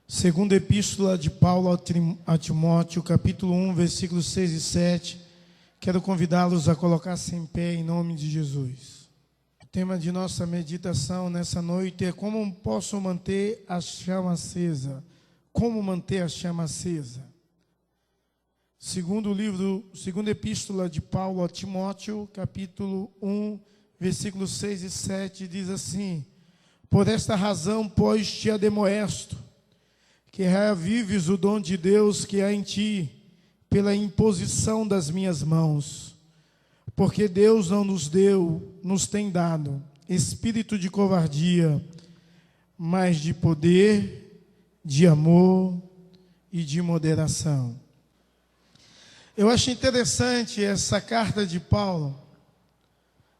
Segunda Epístola de Paulo a Timóteo, capítulo 1, versículos 6 e 7. Quero convidá-los a colocar-se em pé em nome de Jesus. O tema de nossa meditação nessa noite é como posso manter a chama acesa. Como manter a chama acesa. Segunda Epístola de Paulo a Timóteo, capítulo 1, versículos 6 e 7, diz assim: Por esta razão, pois, te ademoesto, que reavives o dom de Deus que há em ti, pela imposição das minhas mãos. Porque Deus não nos tem dado espírito de covardia, mas de poder, de amor e de moderação. Eu acho interessante essa carta de Paulo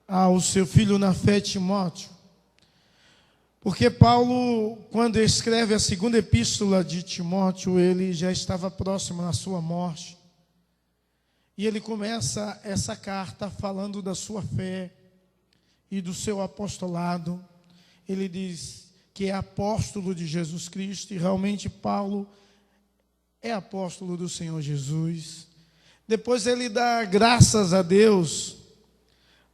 ao seu filho na fé, Timóteo. Porque Paulo, quando escreve a segunda epístola de Timóteo, ele já estava próximo da sua morte. E ele começa essa carta falando da sua fé e do seu apostolado. Ele diz que é apóstolo de Jesus Cristo, e realmente Paulo é apóstolo do Senhor Jesus. Depois ele dá graças a Deus,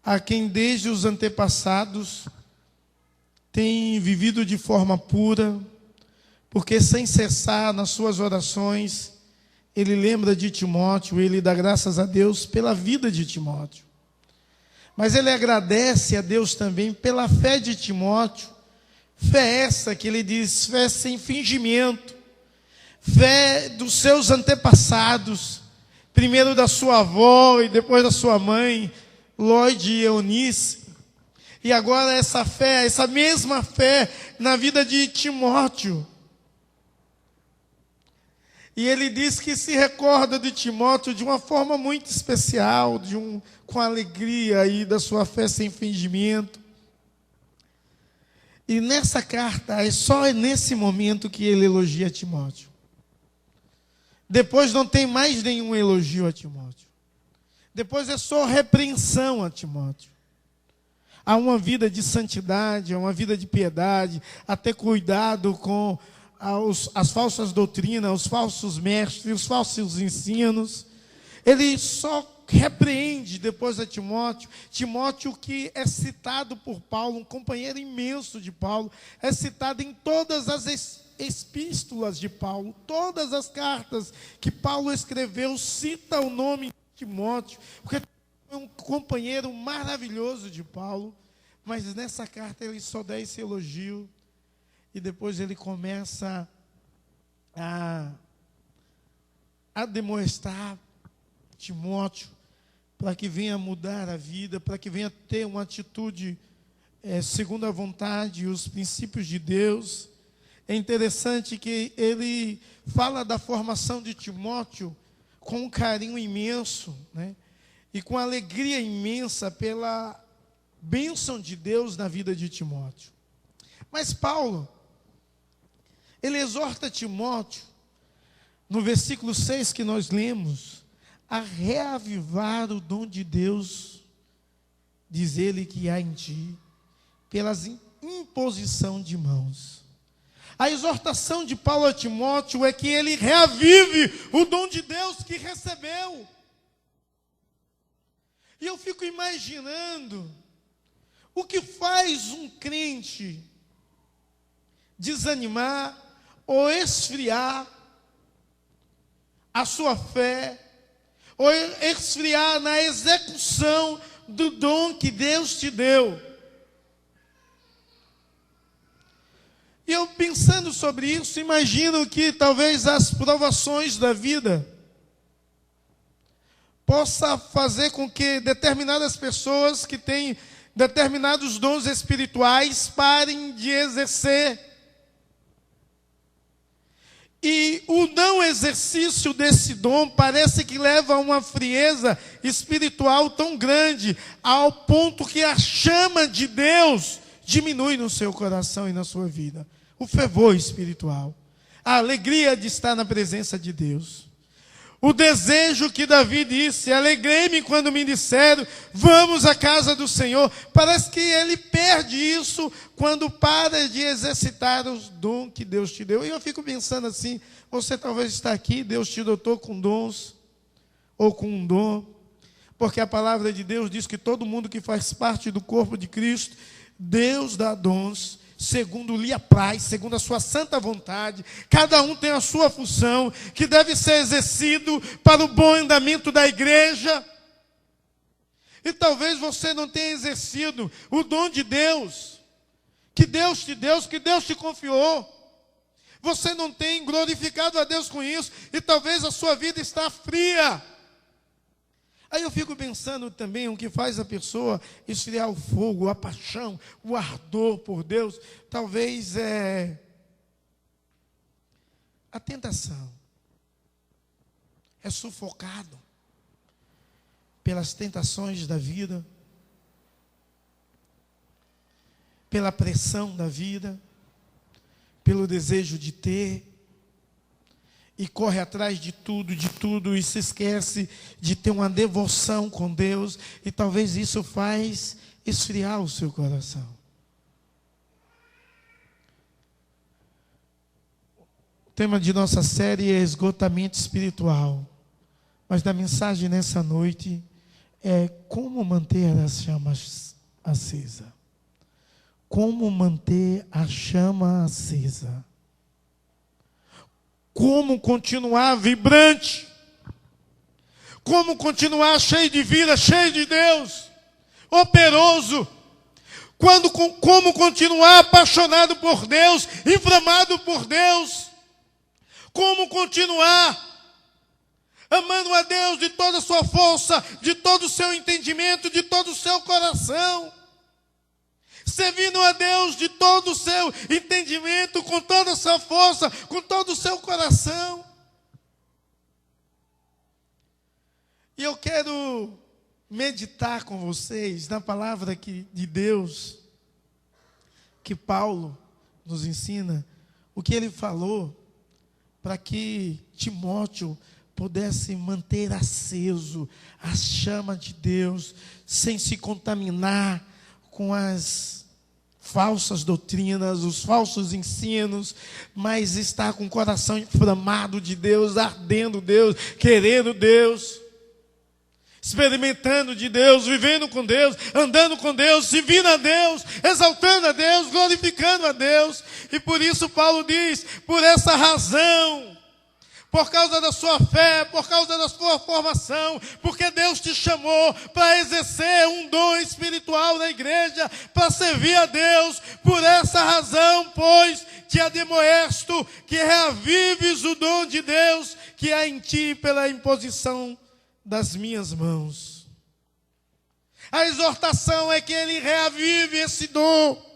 a quem desde os antepassados tem vivido de forma pura, porque sem cessar nas suas orações, ele lembra de Timóteo, ele dá graças a Deus pela vida de Timóteo. Mas ele agradece a Deus também pela fé de Timóteo, fé essa que ele diz, fé sem fingimento, fé dos seus antepassados, primeiro da sua avó e depois da sua mãe, Lóide e Eunice. E agora essa fé, essa mesma fé na vida de Timóteo. E ele diz que se recorda de Timóteo de uma forma muito especial, com alegria aí da sua fé sem fingimento. E nessa carta, é só nesse momento que ele elogia Timóteo. Depois não tem mais nenhum elogio a Timóteo. Depois é só repreensão a Timóteo. Há uma vida de santidade, há uma vida de piedade, a ter cuidado com as falsas doutrinas, os falsos mestres, os falsos ensinos. Ele só repreende depois a Timóteo. Timóteo, que é citado por Paulo, um companheiro imenso de Paulo, é citado em todas as epístolas de Paulo, todas as cartas que Paulo escreveu, cita o nome de Timóteo, porque é um companheiro maravilhoso de Paulo, mas nessa carta ele só dá esse elogio, e depois ele começa a demonstrar Timóteo, para que venha mudar a vida, para que venha ter uma atitude segundo a vontade e os princípios de Deus. É interessante que ele fala da formação de Timóteo com um carinho imenso, né? E com alegria imensa pela bênção de Deus na vida de Timóteo. Mas Paulo, ele exorta Timóteo, no versículo 6 que nós lemos, a reavivar o dom de Deus, diz ele, que há em ti, pelas imposição de mãos. A exortação de Paulo a Timóteo é que ele reavive o dom de Deus que recebeu. E eu fico imaginando o que faz um crente desanimar ou esfriar a sua fé, ou esfriar na execução do dom que Deus te deu. E eu pensando sobre isso, imagino que talvez as provações da vida possa fazer com que determinadas pessoas que têm determinados dons espirituais parem de exercer. E o não exercício desse dom parece que leva a uma frieza espiritual tão grande, ao ponto que a chama de Deus diminui no seu coração e na sua vida. o fervor espiritual, a alegria de estar na presença de Deus. O desejo que Davi disse: alegrei-me quando me disseram, vamos à casa do Senhor. Parece que ele perde isso quando para de exercitar os dons que Deus te deu. E eu fico pensando assim, você talvez está aqui, Deus te dotou com dons, ou com um dom, porque a palavra de Deus diz que todo mundo que faz parte do corpo de Cristo, Deus dá dons, segundo lhe apraz, segundo a sua santa vontade. Cada um tem a sua função, que deve ser exercido para o bom andamento da igreja. E talvez você não tenha exercido o dom de Deus, que Deus te deu, que Deus te confiou. Você não tem glorificado a Deus com isso, e talvez a sua vida está fria. Aí eu fico pensando também o que faz a pessoa esfriar o fogo, a paixão, o ardor por Deus. Talvez é a tentação. É sufocado pelas tentações da vida, pela pressão da vida, pelo desejo de ter, e corre atrás de tudo, e se esquece de ter uma devoção com Deus, e talvez isso faz esfriar o seu coração. O tema de nossa série é esgotamento espiritual, mas da mensagem nessa noite é como manter as chamas acesas. Como manter a chama acesa. Como continuar vibrante, como continuar cheio de vida, cheio de Deus, operoso, como continuar apaixonado por Deus, inflamado por Deus, como continuar amando a Deus de toda a sua força, de todo o seu entendimento, de todo o seu coração. Servindo a Deus de todo o seu entendimento, com toda a sua força, com todo o seu coração. E eu quero meditar com vocês na palavra de Deus, que Paulo nos ensina, o que ele falou, para que Timóteo pudesse manter aceso a chama de Deus, sem se contaminar com as falsas doutrinas, os falsos ensinos, mas estar com o coração inflamado de Deus, ardendo Deus, querendo Deus, experimentando de Deus, vivendo com Deus, andando com Deus, servindo a Deus, exaltando a Deus, glorificando a Deus. E por isso Paulo diz, por essa razão, por causa da sua fé, por causa da sua formação, porque Deus te chamou para exercer um dom espiritual na igreja, para servir a Deus. Por essa razão, pois, te admoesto que reavives o dom de Deus que há em ti pela imposição das minhas mãos. A exortação é que ele reavive esse dom.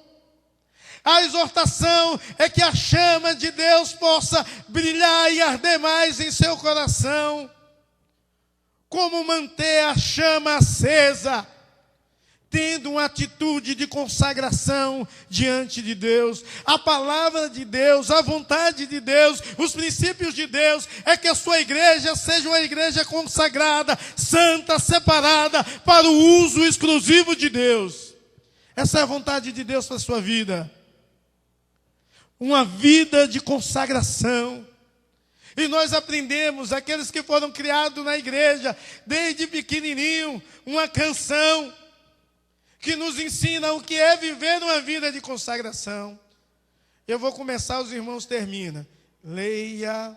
A exortação é que a chama de Deus possa brilhar e arder mais em seu coração. Como manter a chama acesa? Tendo uma atitude de consagração diante de Deus. A palavra de Deus, a vontade de Deus, os princípios de Deus, é que a sua igreja seja uma igreja consagrada, santa, separada, para o uso exclusivo de Deus. Essa é a vontade de Deus para a sua vida. Uma vida de consagração. E nós aprendemos, aqueles que foram criados na igreja, desde pequenininho, uma canção que nos ensina o que é viver uma vida de consagração. Eu vou começar, os irmãos terminam. Leia.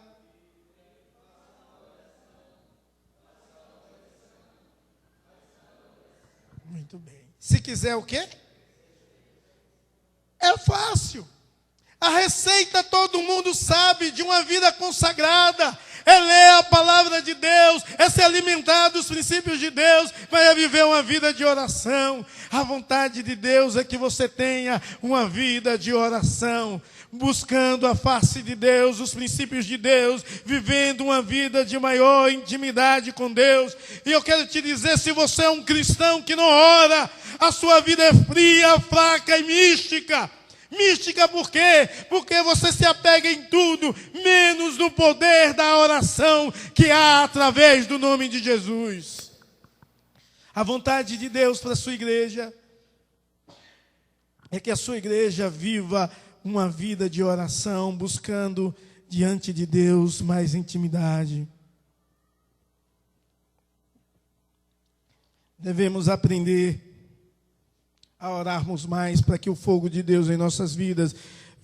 Muito bem. Se quiser o quê? É fácil. A receita todo mundo sabe de uma vida consagrada. É ler a palavra de Deus, é se alimentar dos princípios de Deus, vai viver uma vida de oração. A vontade de Deus é que você tenha uma vida de oração, buscando a face de Deus, os princípios de Deus, vivendo uma vida de maior intimidade com Deus. E eu quero te dizer, se você é um cristão que não ora, a sua vida é fria, fraca e mística. Mística por quê? Porque você se apega em tudo, menos no poder da oração que há através do nome de Jesus. A vontade de Deus para a sua igreja é que a sua igreja viva uma vida de oração, buscando diante de Deus mais intimidade. Devemos aprender a orarmos mais para que o fogo de Deus em nossas vidas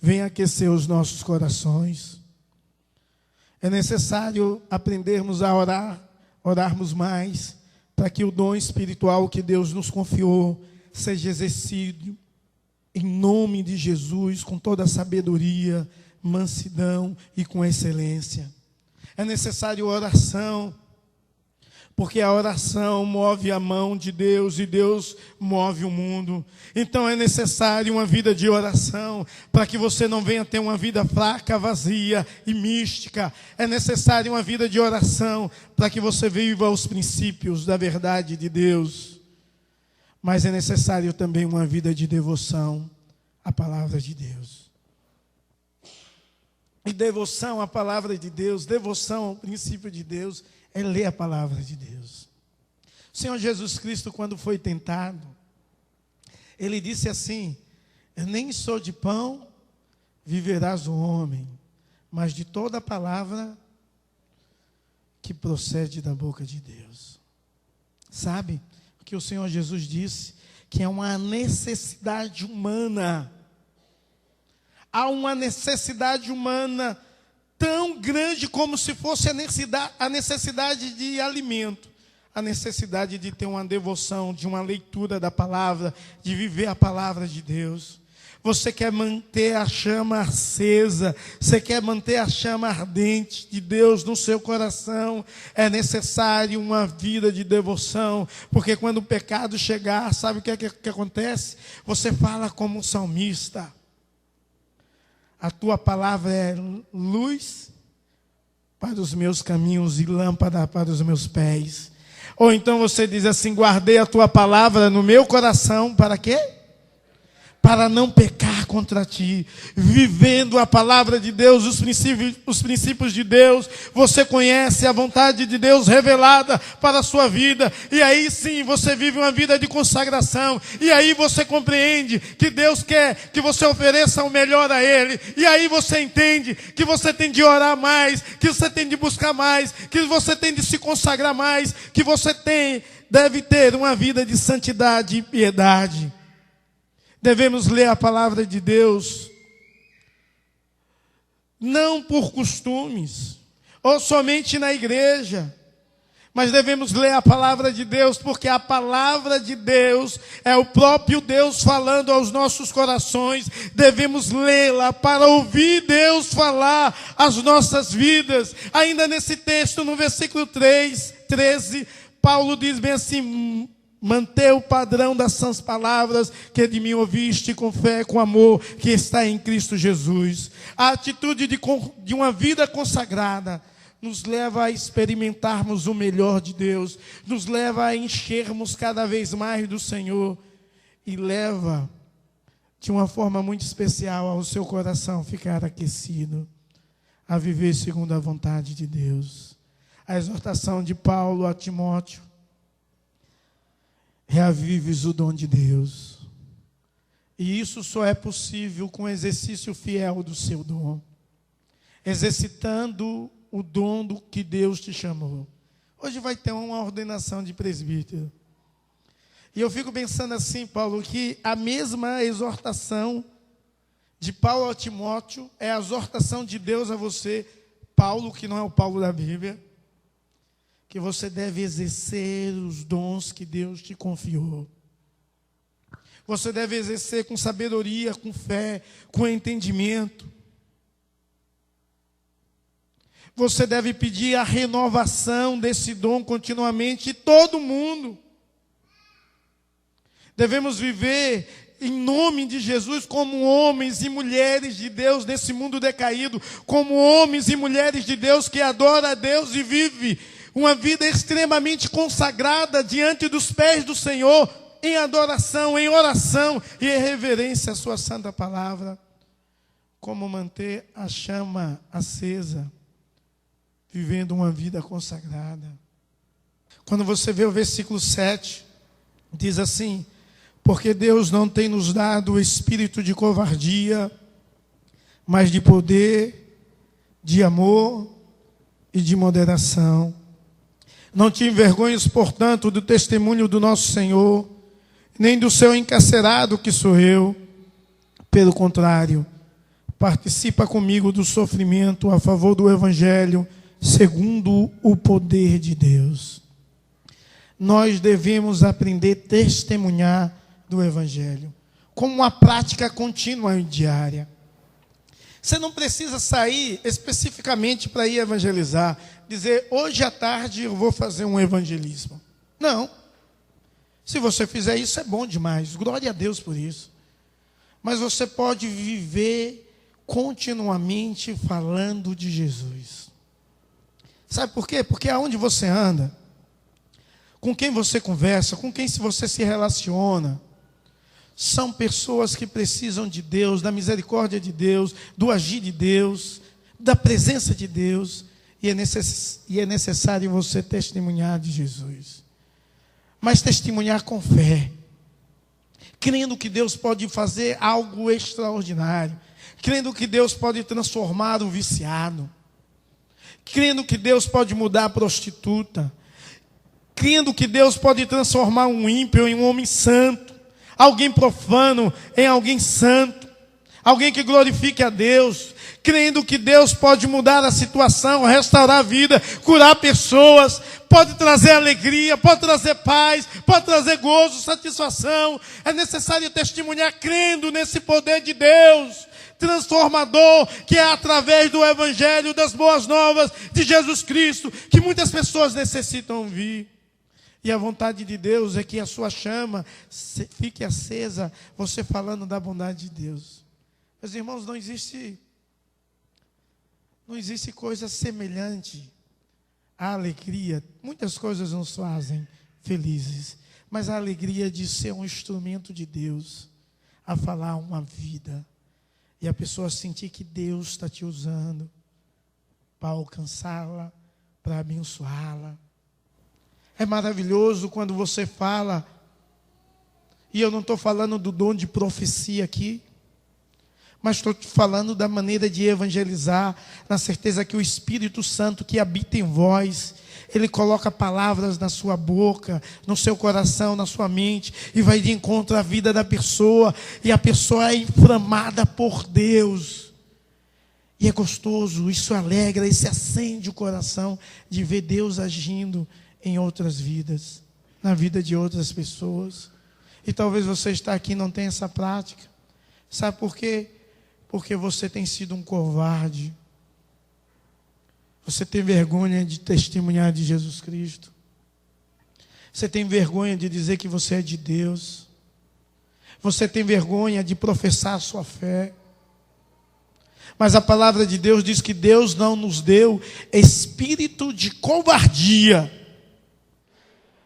venha aquecer os nossos corações. É necessário aprendermos a orarmos mais para que o dom espiritual que Deus nos confiou seja exercido em nome de Jesus, com toda a sabedoria, mansidão e com excelência. É necessário oração, porque a oração move a mão de Deus e Deus move o mundo. Então é necessário uma vida de oração para que você não venha ter uma vida fraca, vazia e mística. É necessário uma vida de oração para que você viva os princípios da verdade de Deus. Mas é necessário também uma vida de devoção à palavra de Deus. E devoção à palavra de Deus, devoção ao princípio de Deus, é ler a palavra de Deus. O Senhor Jesus Cristo, quando foi tentado, Ele disse assim: eu nem sou de pão, viverás o homem, mas de toda a palavra que procede da boca de Deus. Sabe o que o Senhor Jesus disse? Que é uma necessidade humana. Há uma necessidade humana tão grande como se fosse a necessidade de alimento, a necessidade de ter uma devoção, de uma leitura da palavra, de viver a palavra de Deus. Você quer manter a chama acesa, você quer manter a chama ardente de Deus no seu coração, é necessário uma vida de devoção, porque quando o pecado chegar, sabe o que acontece? Você fala como um salmista. A tua palavra é luz para os meus caminhos e lâmpada para os meus pés. Ou então você diz assim: guardei a tua palavra no meu coração, para quê? Para não pecar contra ti, vivendo a palavra de Deus, os princípios de Deus. Você conhece a vontade de Deus revelada para a sua vida, e aí sim você vive uma vida de consagração, e aí você compreende que Deus quer que você ofereça o melhor a Ele, e aí você entende que você tem de orar mais, que você tem de buscar mais, que você tem de se consagrar mais, que você deve ter uma vida de santidade e piedade. Devemos ler a palavra de Deus, não por costumes, ou somente na igreja, mas devemos ler a palavra de Deus, porque a palavra de Deus é o próprio Deus falando aos nossos corações. Devemos lê-la para ouvir Deus falar às nossas vidas. Ainda nesse texto, no versículo 13, Paulo diz bem assim: manter o padrão das sãs palavras que de mim ouviste, com fé, com amor, que está em Cristo Jesus. A atitude de uma vida consagrada nos leva a experimentarmos o melhor de Deus, nos leva a enchermos cada vez mais do Senhor, e leva, de uma forma muito especial, ao seu coração ficar aquecido, a viver segundo a vontade de Deus. A exortação de Paulo a Timóteo: reavives o dom de Deus. E isso só é possível com o exercício fiel do seu dom, exercitando o dom do que Deus te chamou. Hoje vai ter uma ordenação de presbítero. E eu fico pensando assim, Paulo, que a mesma exortação de Paulo a Timóteo é a exortação de Deus a você, Paulo, que não é o Paulo da Bíblia, que você deve exercer os dons que Deus te confiou. Você deve exercer com sabedoria, com fé, com entendimento. Você deve pedir a renovação desse dom continuamente, e todo mundo. Devemos viver em nome de Jesus como homens e mulheres de Deus nesse mundo decaído, como homens e mulheres de Deus que adoram a Deus e vivem uma vida extremamente consagrada diante dos pés do Senhor, em adoração, em oração e em reverência à sua santa palavra. Como manter a chama acesa, vivendo uma vida consagrada. Quando você vê o versículo 7, diz assim: porque Deus não tem nos dado o espírito de covardia, mas de poder, de amor e de moderação. Não te envergonhes, portanto, do testemunho do nosso Senhor, nem do seu encarcerado que sou eu. Pelo contrário, participa comigo do sofrimento a favor do Evangelho, segundo o poder de Deus. Nós devemos aprender a testemunhar do Evangelho, como uma prática contínua e diária. Você não precisa sair especificamente para ir evangelizar, dizer, hoje à tarde eu vou fazer um evangelismo. Não. Se você fizer isso, é bom demais. Glória a Deus por isso. Mas você pode viver continuamente falando de Jesus. Sabe por quê? Porque aonde você anda, com quem você conversa, com quem você se relaciona, são pessoas que precisam de Deus, da misericórdia de Deus, do agir de Deus, da presença de Deus, e é necessário você testemunhar de Jesus. Mas testemunhar com fé, crendo que Deus pode fazer algo extraordinário, crendo que Deus pode transformar o viciado, crendo que Deus pode mudar a prostituta, crendo que Deus pode transformar um ímpio em um homem santo, alguém profano em alguém santo, alguém que glorifique a Deus, crendo que Deus pode mudar a situação, restaurar a vida, curar pessoas, pode trazer alegria, pode trazer paz, pode trazer gozo, satisfação. É necessário testemunhar crendo nesse poder de Deus transformador, que é através do Evangelho, das boas novas de Jesus Cristo, que muitas pessoas necessitam ouvir. E a vontade de Deus é que a sua chama fique acesa, você falando da bondade de Deus. Meus irmãos, não existe coisa semelhante à alegria. Muitas coisas nos fazem felizes, mas a alegria de ser um instrumento de Deus, a falar uma vida, e a pessoa sentir que Deus está te usando para alcançá-la, para abençoá-la. É maravilhoso quando você fala, e eu não estou falando do dom de profecia aqui, mas estou falando da maneira de evangelizar, na certeza que o Espírito Santo que habita em vós, Ele coloca palavras na sua boca, no seu coração, na sua mente, e vai de encontro à vida da pessoa, e a pessoa é inflamada por Deus. E é gostoso, isso alegra, isso acende o coração de ver Deus agindo em outras vidas, na vida de outras pessoas. E talvez você está aqui e não tenha essa prática. Sabe por quê? Porque você tem sido um covarde. Você tem vergonha de testemunhar de Jesus Cristo. Você tem vergonha de dizer que você é de Deus. Você tem vergonha de professar a sua fé. Mas a palavra de Deus diz que Deus não nos deu espírito de covardia.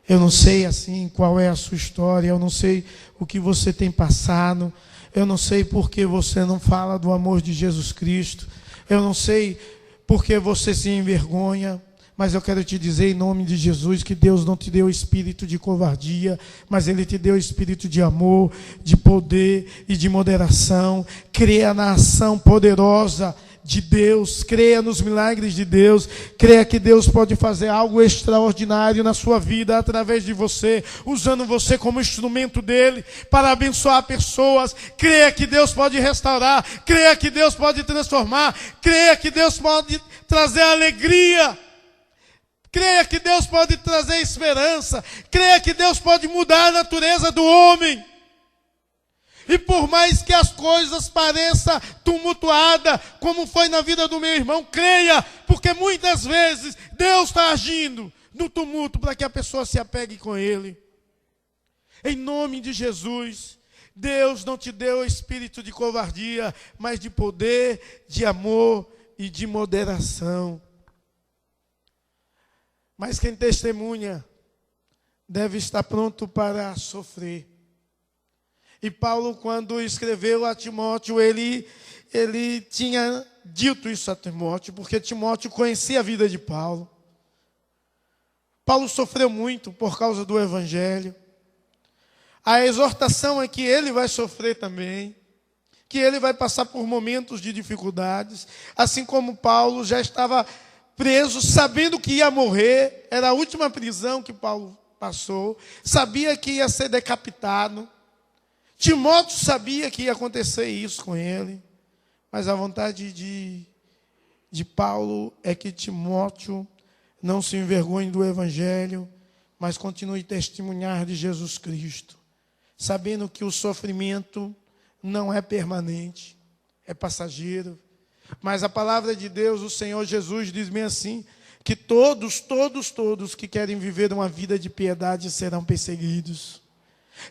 Eu não sei assim qual é a sua história, eu não sei o que você tem passado, eu não sei por que você não fala do amor de Jesus Cristo, eu não sei por que você se envergonha, mas eu quero te dizer em nome de Jesus que Deus não te deu espírito de covardia, mas Ele te deu espírito de amor, de poder e de moderação. Creia na ação poderosa de Deus, creia nos milagres de Deus, creia que Deus pode fazer algo extraordinário na sua vida através de você, usando você como instrumento dele para abençoar pessoas. Creia que Deus pode restaurar, creia que Deus pode transformar, creia que Deus pode trazer alegria, creia que Deus pode trazer esperança, creia que Deus pode mudar a natureza do homem. E por mais que as coisas pareçam tumultuadas, como foi na vida do meu irmão, creia, porque muitas vezes Deus está agindo no tumulto para que a pessoa se apegue com Ele. Em nome de Jesus, Deus não te deu espírito de covardia, mas de poder, de amor e de moderação. Mas quem testemunha deve estar pronto para sofrer. E Paulo, quando escreveu a Timóteo, ele tinha dito isso a Timóteo, porque Timóteo conhecia a vida de Paulo. Paulo sofreu muito por causa do Evangelho. A exortação é que ele vai sofrer também, que ele vai passar por momentos de dificuldades, assim como Paulo já estava preso, sabendo que ia morrer, era a última prisão que Paulo passou, sabia que ia ser decapitado. Timóteo sabia que ia acontecer isso com ele, mas a vontade de Paulo é que Timóteo não se envergonhe do Evangelho, mas continue a testemunhar de Jesus Cristo, sabendo que o sofrimento não é permanente, é passageiro. Mas a palavra de Deus, o Senhor Jesus, diz bem assim, que todos que querem viver uma vida de piedade serão perseguidos.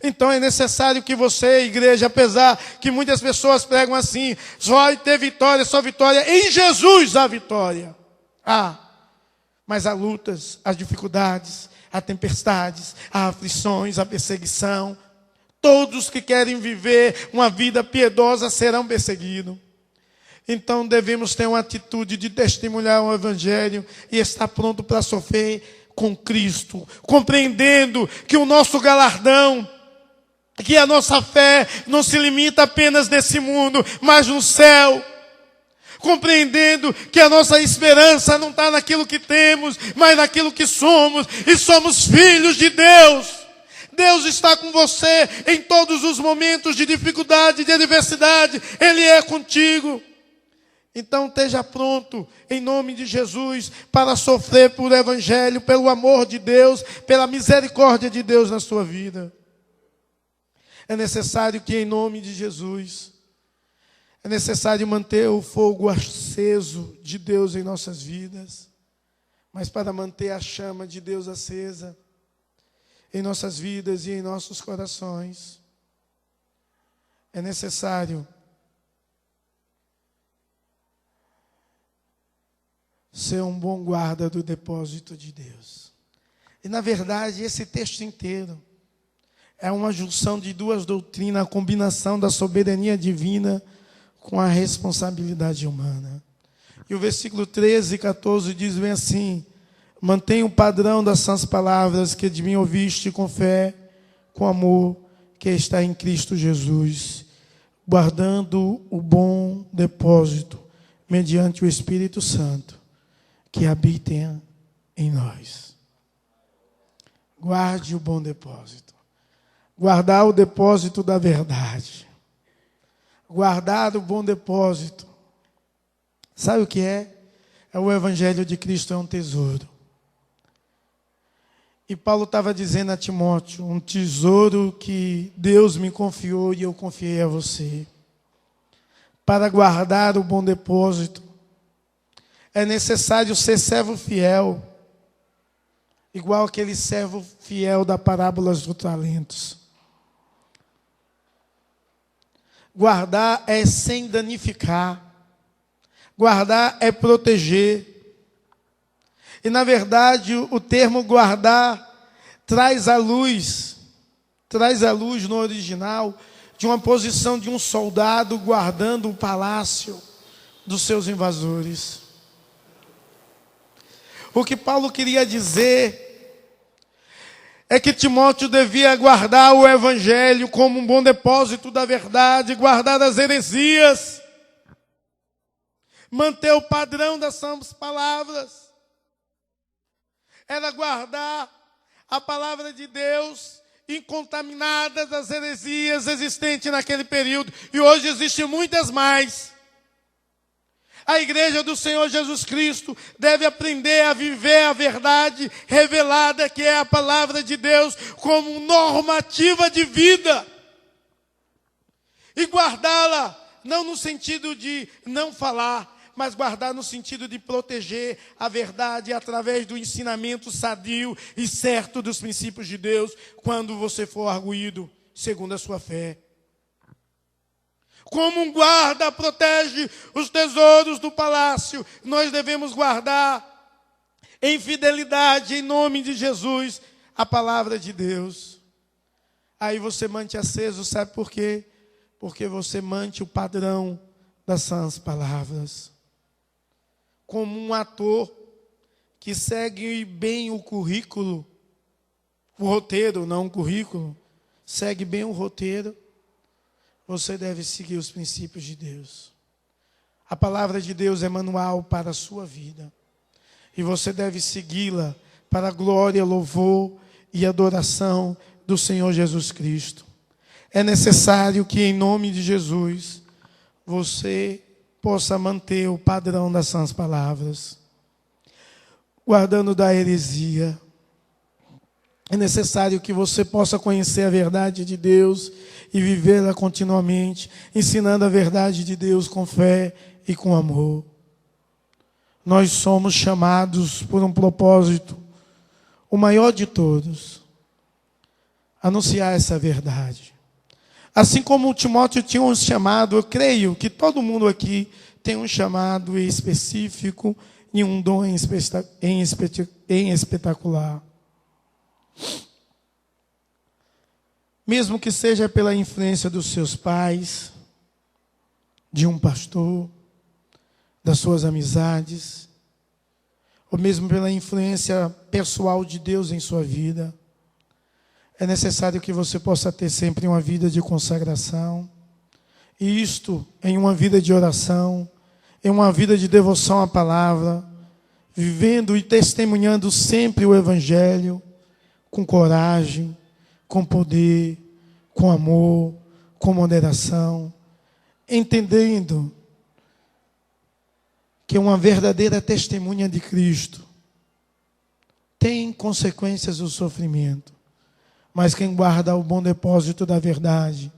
Então é necessário que você, igreja, apesar que muitas pessoas pregam assim, só vai ter vitória, só vitória, em Jesus há vitória. Mas há lutas, há dificuldades, há tempestades, há aflições, há perseguição. Todos que querem viver uma vida piedosa serão perseguidos. Então devemos ter uma atitude de testemunhar o Evangelho e estar pronto para sofrer com Cristo, compreendendo que o nosso galardão, que a nossa fé não se limita apenas nesse mundo, mas no céu. Compreendendo que a nossa esperança não está naquilo que temos, mas naquilo que somos, e somos filhos de Deus. Deus está com você em todos os momentos de dificuldade, de adversidade, Ele é contigo. Então esteja pronto, em nome de Jesus, para sofrer por Evangelho, pelo amor de Deus, pela misericórdia de Deus na sua vida. É necessário que, em nome de Jesus, é necessário manter o fogo aceso de Deus em nossas vidas. Mas para manter a chama de Deus acesa em nossas vidas e em nossos corações, é necessário ser um bom guarda do depósito de Deus. E, na verdade, esse texto inteiro é uma junção de duas doutrinas, a combinação da soberania divina com a responsabilidade humana. E o versículo 13 e 14 diz bem assim: mantenha o padrão das sãs palavras que de mim ouviste com fé, com amor, que está em Cristo Jesus, guardando o bom depósito, mediante o Espírito Santo, que habita em nós. Guarde o bom depósito. Guardar o depósito da verdade. Guardar o bom depósito. Sabe o que é? É o Evangelho de Cristo, é um tesouro. E Paulo estava dizendo a Timóteo, um tesouro que Deus me confiou e eu confiei a você. Para guardar o bom depósito, é necessário ser servo fiel, igual aquele servo fiel da parábola dos talentos. Guardar é sem danificar. Guardar é proteger. E, na verdade, o termo guardar traz à luz no original, de uma posição de um soldado guardando o palácio dos seus invasores. O que Paulo queria dizer é que Timóteo devia guardar o Evangelho como um bom depósito da verdade, guardar as heresias, manter o padrão das sãs palavras, era guardar a palavra de Deus incontaminada das heresias existentes naquele período, e hoje existem muitas mais. A igreja do Senhor Jesus Cristo deve aprender a viver a verdade revelada, que é a palavra de Deus, como normativa de vida. E guardá-la, não no sentido de não falar, mas guardar no sentido de proteger a verdade através do ensinamento sadio e certo dos princípios de Deus, quando você for arguído segundo a sua fé. Como um guarda protege os tesouros do palácio, nós devemos guardar em fidelidade, em nome de Jesus, a palavra de Deus. Aí você mantém aceso, sabe por quê? Porque você mantém o padrão das sãs palavras. Como um ator que segue bem o currículo, o roteiro, não o currículo, segue bem o roteiro, você deve seguir os princípios de Deus. A palavra de Deus é manual para a sua vida. E você deve segui-la para a glória, louvor e adoração do Senhor Jesus Cristo. É necessário que, em nome de Jesus, você possa manter o padrão das sãs palavras, guardando da heresia. É necessário que você possa conhecer a verdade de Deus e vivê-la continuamente, ensinando a verdade de Deus com fé e com amor. Nós somos chamados por um propósito, o maior de todos, anunciar essa verdade. Assim como Timóteo tinha um chamado, eu creio que todo mundo aqui tem um chamado específico e um dom em espetacular. Mesmo que seja pela influência dos seus pais, de um pastor, das suas amizades, ou mesmo pela influência pessoal de Deus em sua vida, é necessário que você possa ter sempre uma vida de consagração, e isto em uma vida de oração, em uma vida de devoção à palavra, vivendo e testemunhando sempre o Evangelho, com coragem, com poder, com amor, com moderação, entendendo que uma verdadeira testemunha de Cristo tem consequências do sofrimento, mas quem guarda o bom depósito da verdade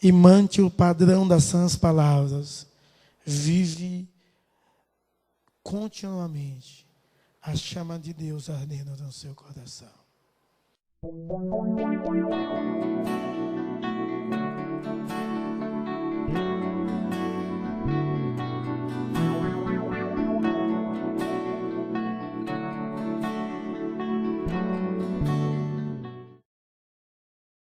e mantém o padrão das sãs palavras, vive continuamente a chama de Deus ardendo no seu coração.